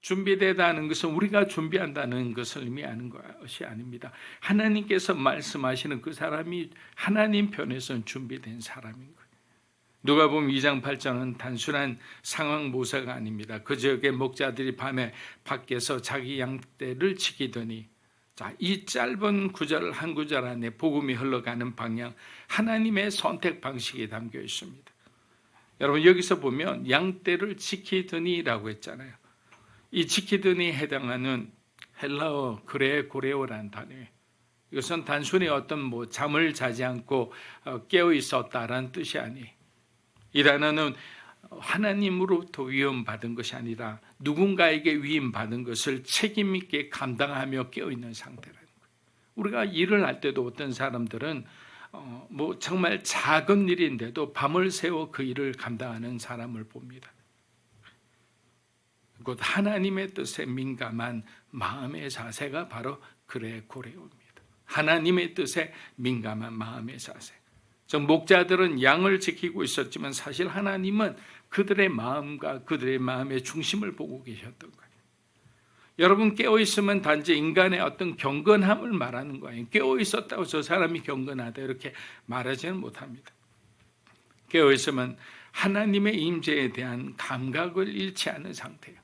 준비되다는 것은 우리가 준비한다는 것을 의미하는 것이 아닙니다. 하나님께서 말씀하시는 그 사람이 하나님 편에서는 준비된 사람인 거예요. 누가복음 2장 8장은 단순한 상황 모사가 아닙니다. 그 지역의 목자들이 밤에 밖에서 자기 양떼를 지키더니, 자, 이 짧은 구절 한 구절 안에 복음이 흘러가는 방향, 하나님의 선택 방식이 담겨 있습니다. 여러분, 여기서 보면 양떼를 지키더니라고 했잖아요. 이 지키더니에 해당하는 헬라어 그레고레오라는 단어예요. 이것은 단순히 어떤 잠을 자지 않고 깨어 있었다라는 뜻이 아니에요. 이 단어는 하나님으로부터 위임받은 것이 아니라 누군가에게 위임받은 것을 책임 있게 감당하며 깨어 있는 상태라는 거예요. 우리가 일을 할 때도 어떤 사람들은 정말 작은 일인데도 밤을 새워 그 일을 감당하는 사람을 봅니다. 곧 하나님의 뜻에 민감한 마음의 자세가 바로 그레고레오입니다. 하나님의 뜻에 민감한 마음의 자세. 목자들은 양을 지키고 있었지만 사실 하나님은 그들의 마음과 그들의 마음의 중심을 보고 계셨던 거예요. 여러분, 깨어있으면 단지 인간의 어떤 경건함을 말하는 거예요. 깨어있었다고 저 사람이 경건하다 이렇게 말하지는 못합니다. 깨어있으면 하나님의 임재에 대한 감각을 잃지 않은 상태예요.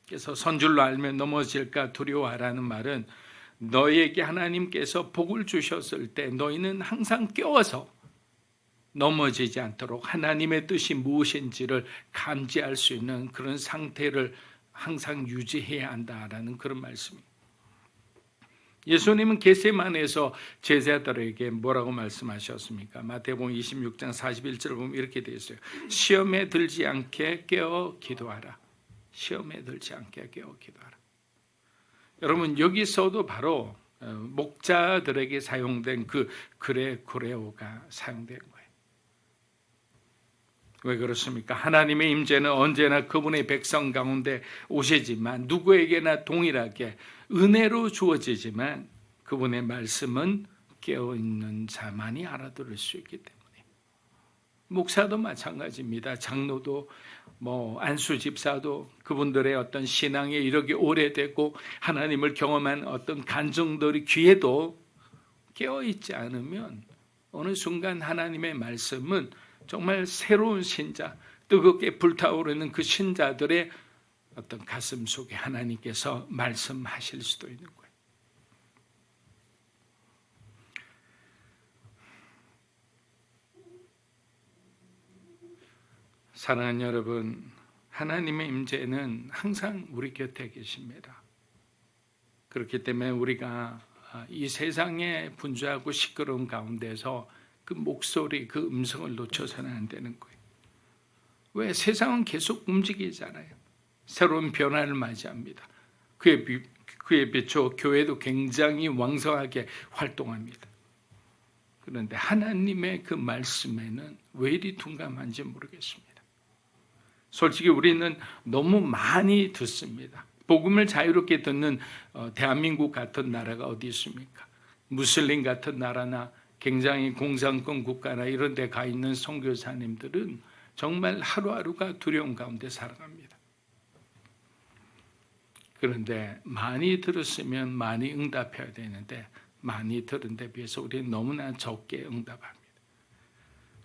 그래서 선줄로 알면 넘어질까 두려워하라는 말은 너희에게 하나님께서 복을 주셨을 때 너희는 항상 깨어서 넘어지지 않도록 하나님의 뜻이 무엇인지를 감지할 수 있는 그런 상태를 항상 유지해야 한다라는 그런 말씀입니다. 예수님은 겟세마네에서 제자들에게 뭐라고 말씀하셨습니까? 마태복음 26장 41절을 보면 이렇게 되어 있어요. 시험에 들지 않게 깨어 기도하라. 시험에 들지 않게 깨어 기도하라. 여러분, 여기서도 바로 목자들에게 사용된 그 그레고레오가 사용된 거예요. 왜 그렇습니까? 하나님의 임재는 언제나 그분의 백성 가운데 오시지만 누구에게나 동일하게 은혜로 주어지지만 그분의 말씀은 깨어있는 자만이 알아들을 수 있기 때문에. 목사도 마찬가지입니다. 장로도 안수 집사도 그분들의 어떤 신앙이 이렇게 오래되고 하나님을 경험한 어떤 간증들이 귀에도 깨어있지 않으면 어느 순간 하나님의 말씀은 정말 새로운 신자, 뜨겁게 불타오르는 그 신자들의 어떤 가슴 속에 하나님께서 말씀하실 수도 있는 거예요. 사랑하는 여러분, 하나님의 임재는 항상 우리 곁에 계십니다. 그렇기 때문에 우리가 이 세상의 분주하고 시끄러운 가운데서 그 목소리, 그 음성을 놓쳐서는 안 되는 거예요. 왜? 세상은 계속 움직이잖아요. 새로운 변화를 맞이합니다. 그에 비춰 교회도 굉장히 왕성하게 활동합니다. 그런데 하나님의 그 말씀에는 왜 이리 둔감한지 모르겠습니다. 솔직히 우리는 너무 많이 듣습니다. 복음을 자유롭게 듣는 대한민국 같은 나라가 어디 있습니까? 무슬림 같은 나라나 굉장히 공산권 국가나 이런 데 가 있는 선교사님들은 정말 하루하루가 두려움 가운데 살아갑니다. 그런데 많이 들었으면 많이 응답해야 되는데 많이 들은 데 비해서 우리는 너무나 적게 응답합니다.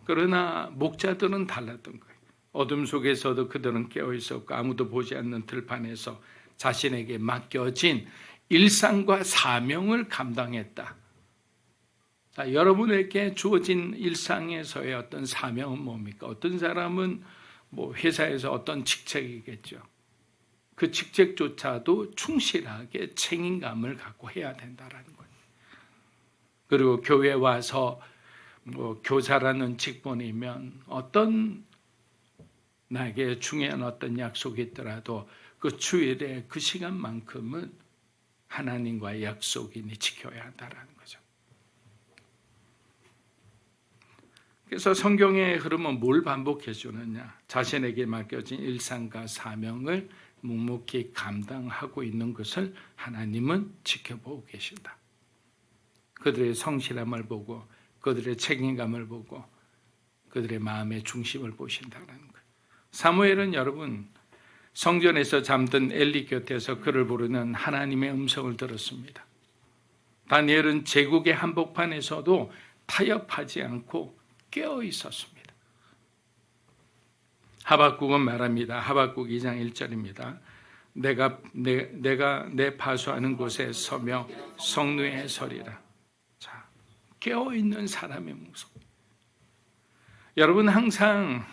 그러나 목자들은 달랐던 거예요. 어둠 속에서도 그들은 깨어있었고 아무도 보지 않는 들판에서 자신에게 맡겨진 일상과 사명을 감당했다. 자, 여러분에게 주어진 일상에서의 어떤 사명은 뭡니까? 어떤 사람은 회사에서 어떤 직책이겠죠. 그 직책조차도 충실하게 책임감을 갖고 해야 된다라는 거예요. 그리고 교회에 와서 교사라는 직분이면 어떤 나에게 중요한 어떤 약속이 있더라도 그 주일에 그 시간만큼은 하나님과의 약속이니 지켜야 한다라는 거죠. 그래서 성경의 흐름은 뭘 반복해 주느냐? 자신에게 맡겨진 일상과 사명을 묵묵히 감당하고 있는 것을 하나님은 지켜보고 계신다. 그들의 성실함을 보고 그들의 책임감을 보고 그들의 마음의 중심을 보신다는 거예요. 사무엘은 여러분 성전에서 잠든 엘리 곁에서 그를 부르는 하나님의 음성을 들었습니다. 다니엘은 제국의 한복판에서도 타협하지 않고 깨어 있었습니다. 하박국은 말합니다. 하박국 2장 1절입니다. 내가 내 파수하는 곳에 서며 성루에 서리라. 자, 깨어 있는 사람의 모습. 여러분, 항상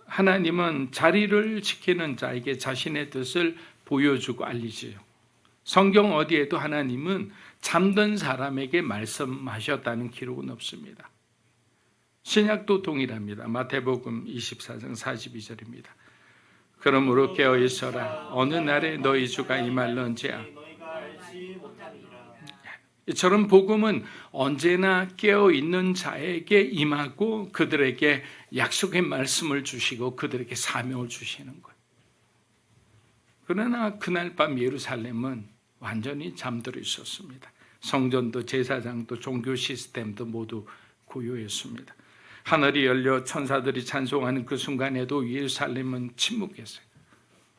하나님은 자리를 지키는 자에게 자신의 뜻을 보여주고 알리지요. 성경 어디에도 하나님은 잠든 사람에게 말씀하셨다는 기록은 없습니다. 신약도 동일합니다. 마태복음 24장 42절입니다. 그러므로 깨어 있어라. 어느 날에 너희 주가 임할런지야. 이처럼 복음은 언제나 깨어 있는 자에게 임하고 그들에게 약속의 말씀을 주시고 그들에게 사명을 주시는 거예요. 그러나 그날 밤 예루살렘은 완전히 잠들어 있었습니다. 성전도 제사장도 종교 시스템도 모두 고요했습니다. 하늘이 열려 천사들이 찬송하는 그 순간에도 예루살렘은 침묵했어요.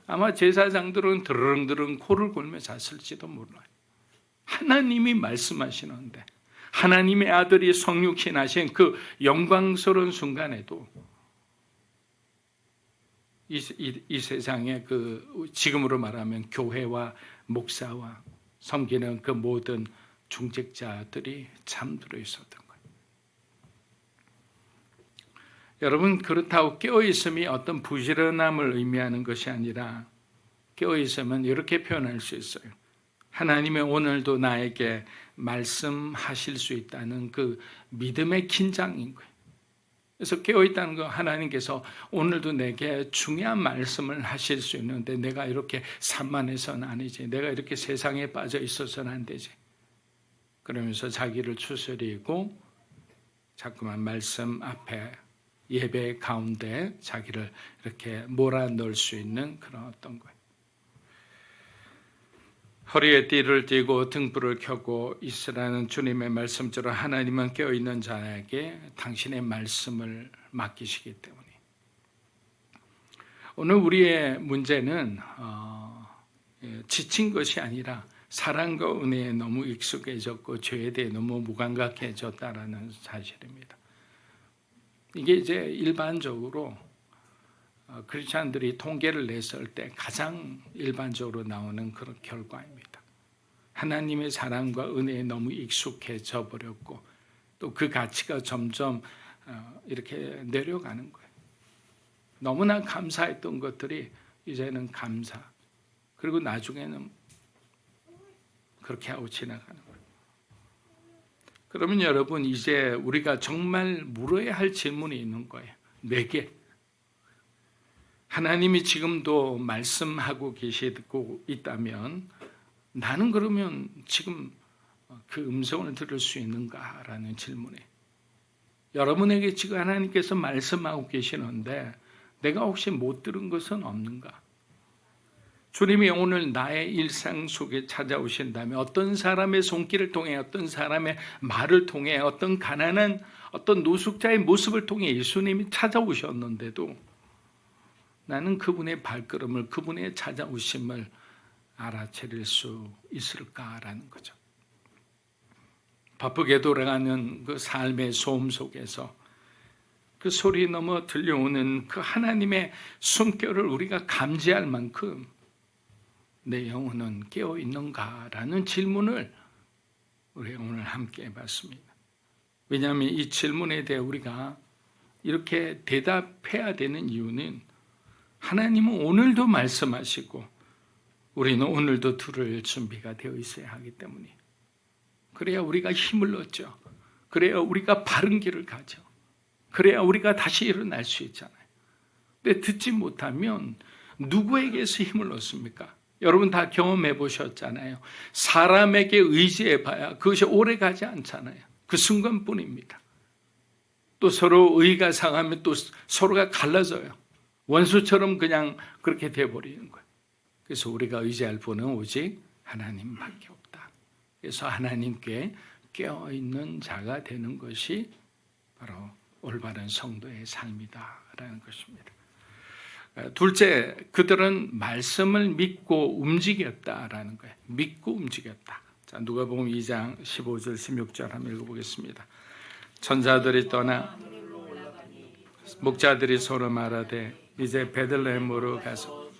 아마 제사장들은 드르릉드릉 코를 골며 잤을지도 몰라요. 하나님이 말씀하시는데 하나님의 아들이 성육신하신 그 영광스러운 순간에도 이 세상의 그 지금으로 말하면 교회와 목사와 섬기는 그 모든 중직자들이 잠들어 있었던 거예요. 여러분, 그렇다고 깨어있음이 어떤 부지런함을 의미하는 것이 아니라 깨어있으면 이렇게 표현할 수 있어요. 하나님의 오늘도 나에게 말씀하실 수 있다는 그 믿음의 긴장인 거예요. 그래서 깨어있다는 거, 하나님께서 오늘도 내게 중요한 말씀을 하실 수 있는데 내가 이렇게 산만해서는 아니지, 내가 이렇게 세상에 빠져 있어서는 안 되지. 그러면서 자기를 추스리고 자꾸만 말씀 앞에 예배 가운데 자기를 이렇게 몰아넣을 수 있는 그런 어떤 거예요. 허리에 띠를 띠고 등불을 켜고 있으라는 주님의 말씀처럼 하나님은 깨어있는 자에게 당신의 말씀을 맡기시기 때문에 오늘 우리의 문제는 지친 것이 아니라 사랑과 은혜에 너무 익숙해졌고 죄에 대해 너무 무감각해졌다라는 사실입니다. 이게 이제 일반적으로 크리스찬들이 통계를 냈을 때 가장 일반적으로 나오는 그런 결과입니다. 하나님의 사랑과 은혜에 너무 익숙해져 버렸고 또 그 가치가 점점 이렇게 내려가는 거예요. 너무나 감사했던 것들이 이제는 감사, 그리고 나중에는 그렇게 하고 지나가는 거예요. 그러면 여러분, 이제 우리가 정말 물어야 할 질문이 있는 거예요. 내게 하나님이 지금도 말씀하고 계시고 있다면 나는 그러면 지금 그 음성을 들을 수 있는가라는 질문에 여러분에게 지금 하나님께서 말씀하고 계시는데 내가 혹시 못 들은 것은 없는가? 주님이 오늘 나의 일상 속에 찾아오신다면 어떤 사람의 손길을 통해, 어떤 사람의 말을 통해, 어떤 가난한 어떤 노숙자의 모습을 통해 예수님이 찾아오셨는데도 나는 그분의 발걸음을, 그분의 찾아오심을 알아차릴 수 있을까라는 거죠. 바쁘게 돌아가는 그 삶의 소음 속에서 그 소리 넘어 들려오는 그 하나님의 숨결을 우리가 감지할 만큼 내 영혼은 깨어 있는가라는 질문을 우리가 오늘 함께 해봤습니다. 왜냐하면 이 질문에 대해 우리가 이렇게 대답해야 되는 이유는 하나님은 오늘도 말씀하시고 우리는 오늘도 들을 준비가 되어 있어야 하기 때문에, 그래야 우리가 힘을 얻죠. 그래야 우리가 바른 길을 가죠. 그래야 우리가 다시 일어날 수 있잖아요. 근데 듣지 못하면 누구에게서 힘을 얻습니까? 여러분 다 경험해 보셨잖아요. 사람에게 의지해 봐야 그것이 오래 가지 않잖아요. 그 순간뿐입니다. 또 서로 의가 상하면 또 서로가 갈라져요. 원수처럼 그냥 그렇게 돼버리는 거예요. 그래서 우리가 의지할 분은 오직 하나님밖에 없다. 그래서 하나님께 깨어있는 자가 되는 것이 바로 올바른 성도의 삶이다라는 것입니다. 둘째, 그들은 말씀을 믿고 움직였다라는 거예요. 믿고 움직였다. 자, 누가복음 2장 15절 16절 한번 읽어보겠습니다. 천사들이 떠나 목자들이 서로 말하되 이제 베들레헴으로 가서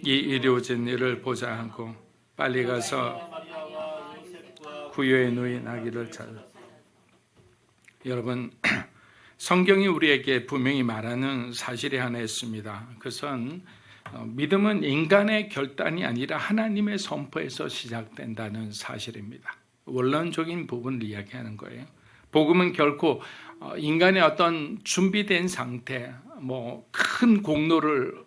이 이루어진 일을 보자 하고 빨리 가서 구유에 누인 아기를 찾아. 여러분, 성경이 우리에게 분명히 말하는 사실이 하나 있습니다. 그것은 믿음은 인간의 결단이 아니라 하나님의 선포에서 시작된다는 사실입니다. 원론적인 부분을 이야기하는 거예요. 복음은 결코 인간의 어떤 준비된 상태, 큰 공로를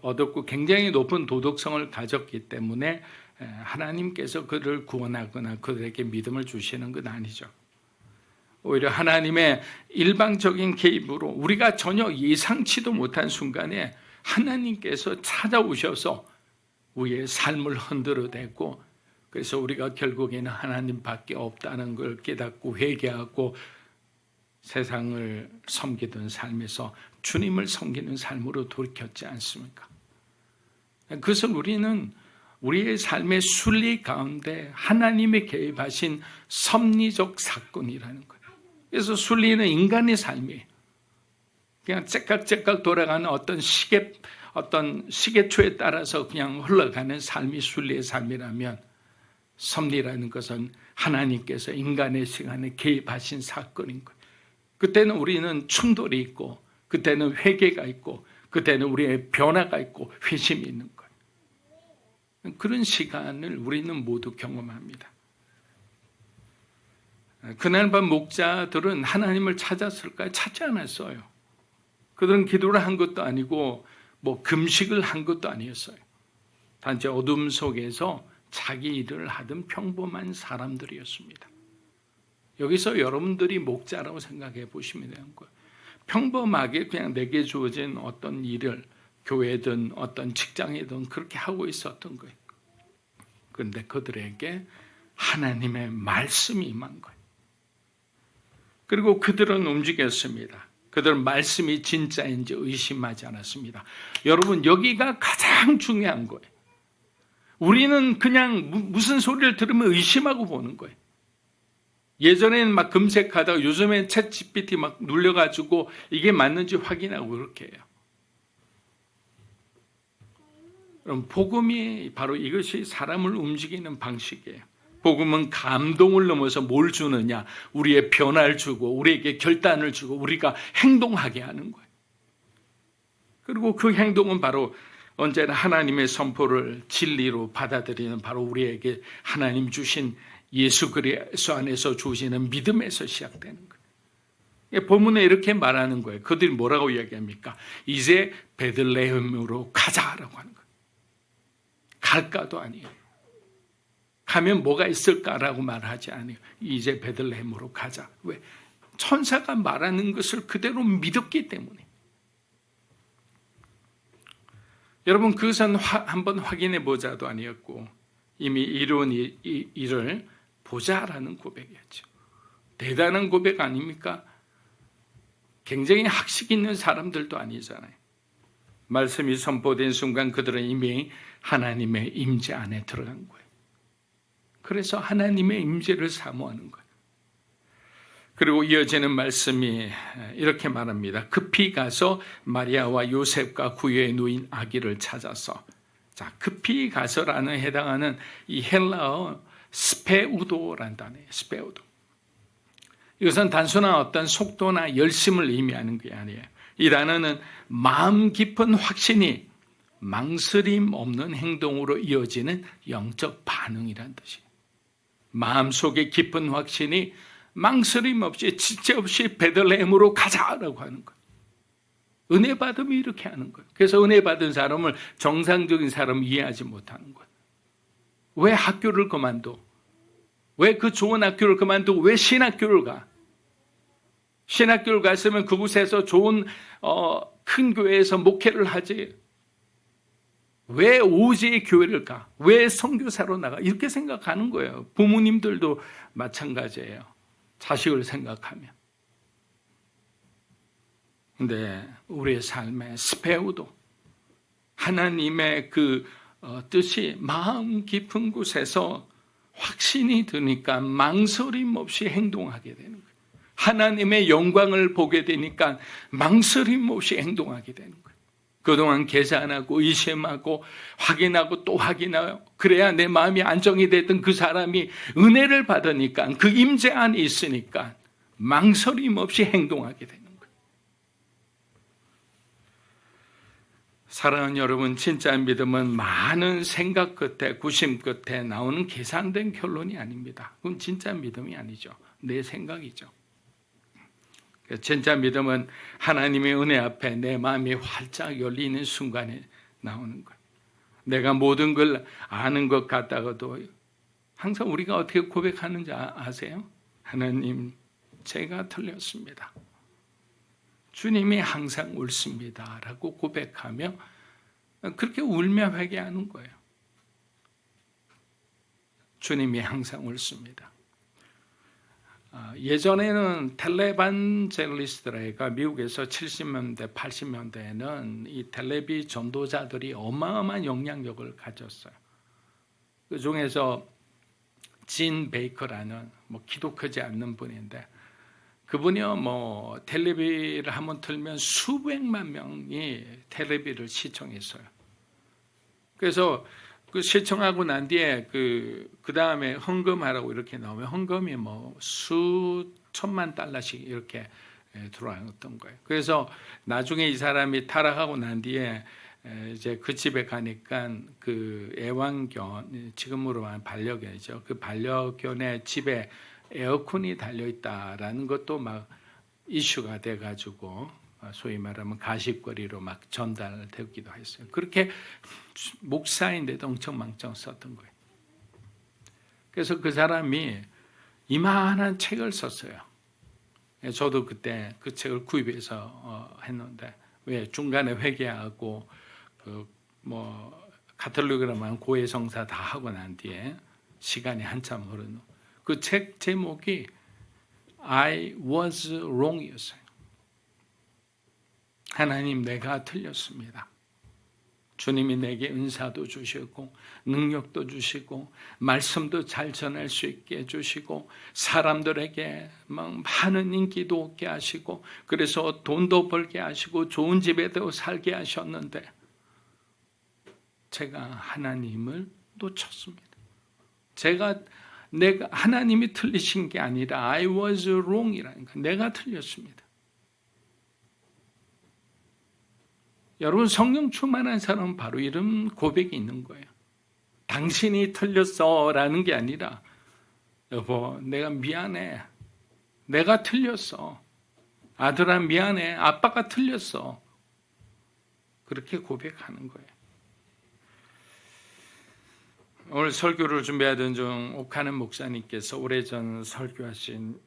얻었고 굉장히 높은 도덕성을 가졌기 때문에 하나님께서 그를 구원하거나 그들에게 믿음을 주시는 건 아니죠. 오히려 하나님의 일방적인 개입으로 우리가 전혀 예상치도 못한 순간에 하나님께서 찾아오셔서 우리의 삶을 흔들어대고, 그래서 우리가 결국에는 하나님밖에 없다는 걸 깨닫고 회개하고 세상을 섬기던 삶에서 주님을 섬기는 삶으로 돌이켰지 않습니까? 그것을 우리는 우리의 삶의 순리 가운데 하나님의 개입하신 섭리적 사건이라는 거예요. 그래서 순리는 인간의 삶이에요. 그냥 째깍째깍 돌아가는 어떤 시계초에 따라서 그냥 흘러가는 삶이 순리의 삶이라면, 섭리라는 것은 하나님께서 인간의 시간에 개입하신 사건인 거예요. 그때는 우리는 충돌이 있고, 그때는 회개가 있고, 그때는 우리의 변화가 있고 회심이 있는 거예요. 그런 시간을 우리는 모두 경험합니다. 그날 밤 목자들은 하나님을 찾았을까요? 찾지 않았어요. 그들은 기도를 한 것도 아니고 금식을 한 것도 아니었어요. 단지 어둠 속에서 자기 일을 하던 평범한 사람들이었습니다. 여기서 여러분들이 목자라고 생각해 보시면 되는 거예요. 평범하게 그냥 내게 주어진 어떤 일을 교회든 어떤 직장이든 그렇게 하고 있었던 거예요. 그런데 그들에게 하나님의 말씀이 임한 거예요. 그리고 그들은 움직였습니다. 그들은 말씀이 진짜인지 의심하지 않았습니다. 여러분, 여기가 가장 중요한 거예요. 우리는 그냥 무슨 소리를 들으면 의심하고 보는 거예요. 예전에는 막 검색하다가 요즘엔 챗 GPT 막 눌려가지고 이게 맞는지 확인하고 그렇게 해요. 그럼 복음이 바로 이것이 사람을 움직이는 방식이에요. 복음은 감동을 넘어서 뭘 주느냐? 우리의 변화를 주고 우리에게 결단을 주고 우리가 행동하게 하는 거예요. 그리고 그 행동은 바로 언제나 하나님의 선포를 진리로 받아들이는 바로 우리에게 하나님 주신 예수 그리스도 안에서 주시는 믿음에서 시작되는 거예요. 본문에 이렇게 말하는 거예요. 그들이 뭐라고 이야기합니까? 이제 베들레헴으로 가자라고 하는 거예요. 갈까도 아니에요. 가면 뭐가 있을까라고 말하지 않아요. 이제 베들레헴으로 가자. 왜? 천사가 말하는 것을 그대로 믿었기 때문에. 여러분, 그것은 한번 확인해 보자도 아니었고 이미 이룬 일을 보자라는 고백이었죠. 대단한 고백 아닙니까? 굉장히 학식 있는 사람들도 아니잖아요. 말씀이 선포된 순간 그들은 이미 하나님의 임재 안에 들어간 거예요. 그래서 하나님의 임재를 사모하는 거예요. 그리고 이어지는 말씀이 이렇게 말합니다. 급히 가서 마리아와 요셉과 구유에 누인 아기를 찾아서. 자, 급히 가서라는 해당하는 이 헬라어 스페우도라는 단어예요. 스페우도. 이것은 단순한 어떤 속도나 열심을 의미하는 게 아니에요. 이 단어는 마음 깊은 확신이 망설임 없는 행동으로 이어지는 영적 반응이라는 뜻이에요. 마음속에 깊은 확신이 망설임 없이 지체 없이 베들레헴으로 가자라고 하는 거예요. 은혜 받으면 이렇게 하는 거예요. 그래서 은혜 받은 사람을 정상적인 사람은 이해하지 못하는 거예요. 왜 학교를 그만둬? 왜 그 좋은 학교를 그만두고 왜 신학교를 가? 신학교를 갔으면 그곳에서 좋은 큰 교회에서 목회를 하지. 왜 오지의 교회를 가? 왜 선교사로 나가? 이렇게 생각하는 거예요. 부모님들도 마찬가지예요. 자식을 생각하면. 근데 우리의 삶의 스페우도 하나님의 그 뜻이 마음 깊은 곳에서 확신이 드니까 망설임 없이 행동하게 되는 거예요. 하나님의 영광을 보게 되니까 망설임 없이 행동하게 되는 거예요. 그동안 계산하고 의심하고 확인하고 또 확인하고 그래야 내 마음이 안정이 됐던 그 사람이 은혜를 받으니까 그 임재 안에 있으니까 망설임 없이 행동하게 되는 거예요. 사랑하는 여러분, 진짜 믿음은 많은 생각 끝에 구심 끝에 나오는 계산된 결론이 아닙니다. 그건 진짜 믿음이 아니죠. 내 생각이죠. 진짜 믿음은 하나님의 은혜 앞에 내 마음이 활짝 열리는 순간에 나오는 거예요. 내가 모든 걸 아는 것 같다가도 항상 우리가 어떻게 고백하는지 아세요? 하나님, 제가 틀렸습니다. 주님이 항상 옳습니다 라고 고백하며 그렇게 울며 회개하는 거예요. 주님이 항상 옳습니다. 예전에는 텔레반젤리스트가 미국에서 70년대, 80년대에는 이 텔레비 전도자들이 어마어마한 영향력을 가졌어요. 그 중에서 진 베이커라는 기독하지 않는 분인데 그분이요 텔레비를 한번 틀면 수백만 명이 텔레비를 시청했어요. 그래서 그 시청하고 난 뒤에 그 다음에 헌금하라고 이렇게 나오면 헌금이 수천만 달러씩 이렇게 들어왔던 거예요. 그래서 나중에 이 사람이 타락하고 난 뒤에 이제 그 집에 가니까 그 애완견, 지금으로 말하면 반려견이죠. 그 반려견의 집에 에어컨이 달려 있다라는 것도 막 이슈가 돼가지고 소위 말하면 가십거리로 막 전달되기도 했어요. 그렇게 목사인데도 엉청망청 썼던 거예요. 그래서 그 사람이 이만한 책을 썼어요. 저도 그때 그 책을 구입해서 했는데 왜 중간에 회개하고 가톨릭이라면 고해성사 다 하고 난 뒤에 시간이 한참 흐른 그 책 제목이 I was wrong이었어요. 하나님, 내가 틀렸습니다. 주님이 내게 은사도 주시고 능력도 주시고 말씀도 잘 전할 수 있게 해주시고 사람들에게 많은 인기도 얻게 하시고 그래서 돈도 벌게 하시고 좋은 집에도 살게 하셨는데 제가 하나님을 놓쳤습니다. 내가 하나님이 틀리신 게 아니라 I was wrong이라니까 내가 틀렸습니다. 여러분, 성령 충만한 사람은 바로 이런 고백이 있는 거예요. 당신이 틀렸어 라는 게 아니라 여보, 내가 미안해. 내가 틀렸어. 아들아 미안해. 아빠가 틀렸어. 그렇게 고백하는 거예요. 오늘 설교를 준비하던 중 옥하는 목사님께서 오래전 설교하신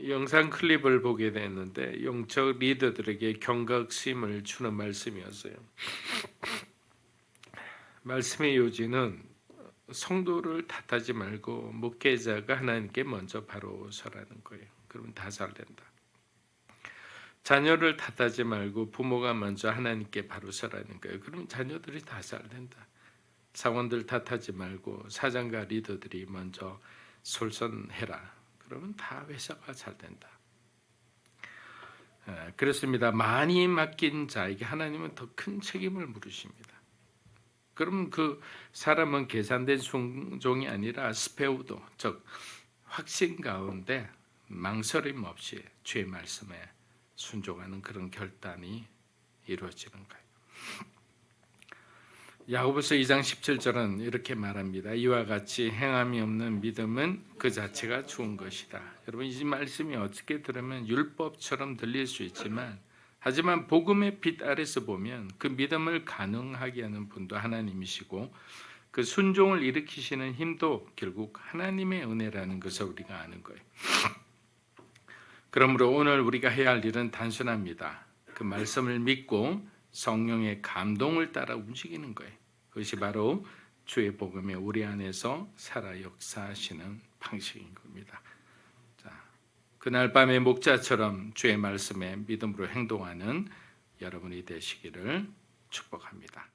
영상 클립을 보게 됐는데 영적 리더들에게 경각심을 주는 말씀이었어요. 말씀의 요지는 성도를 탓하지 말고 목회자가 하나님께 먼저 바로 서라는 거예요. 그러면 다 잘 된다. 자녀를 탓하지 말고 부모가 먼저 하나님께 바로 서라는 거예요. 그러면 자녀들이 다 잘 된다. 사원들 탓하지 말고 사장과 리더들이 먼저 솔선해라. 그러면 다 회사가 잘 된다. 그렇습니다. 많이 맡긴 자에게 하나님은 더 큰 책임을 물으십니다. 그럼 그 사람은 계산된 순종이 아니라 스페우도, 즉 확신 가운데 망설임 없이 주의 말씀에 순종하는 그런 결단이 이루어지는 거예요. 야고보서 2장 17절은 이렇게 말합니다. 이와 같이 행함이 없는 믿음은 그 자체가 죽은 것이다. 여러분, 이 말씀이 어떻게 들으면 율법처럼 들릴 수 있지만 하지만 복음의 빛 아래서 보면 그 믿음을 가능하게 하는 분도 하나님이시고 그 순종을 일으키시는 힘도 결국 하나님의 은혜라는 것을 우리가 아는 거예요. 그러므로 오늘 우리가 해야 할 일은 단순합니다. 그 말씀을 믿고 성령의 감동을 따라 움직이는 거예요. 그것이 바로 주의 복음이 우리 안에서 살아 역사하시는 방식인 겁니다. 자, 그날 밤의 목자처럼 주의 말씀에 믿음으로 행동하는 여러분이 되시기를 축복합니다.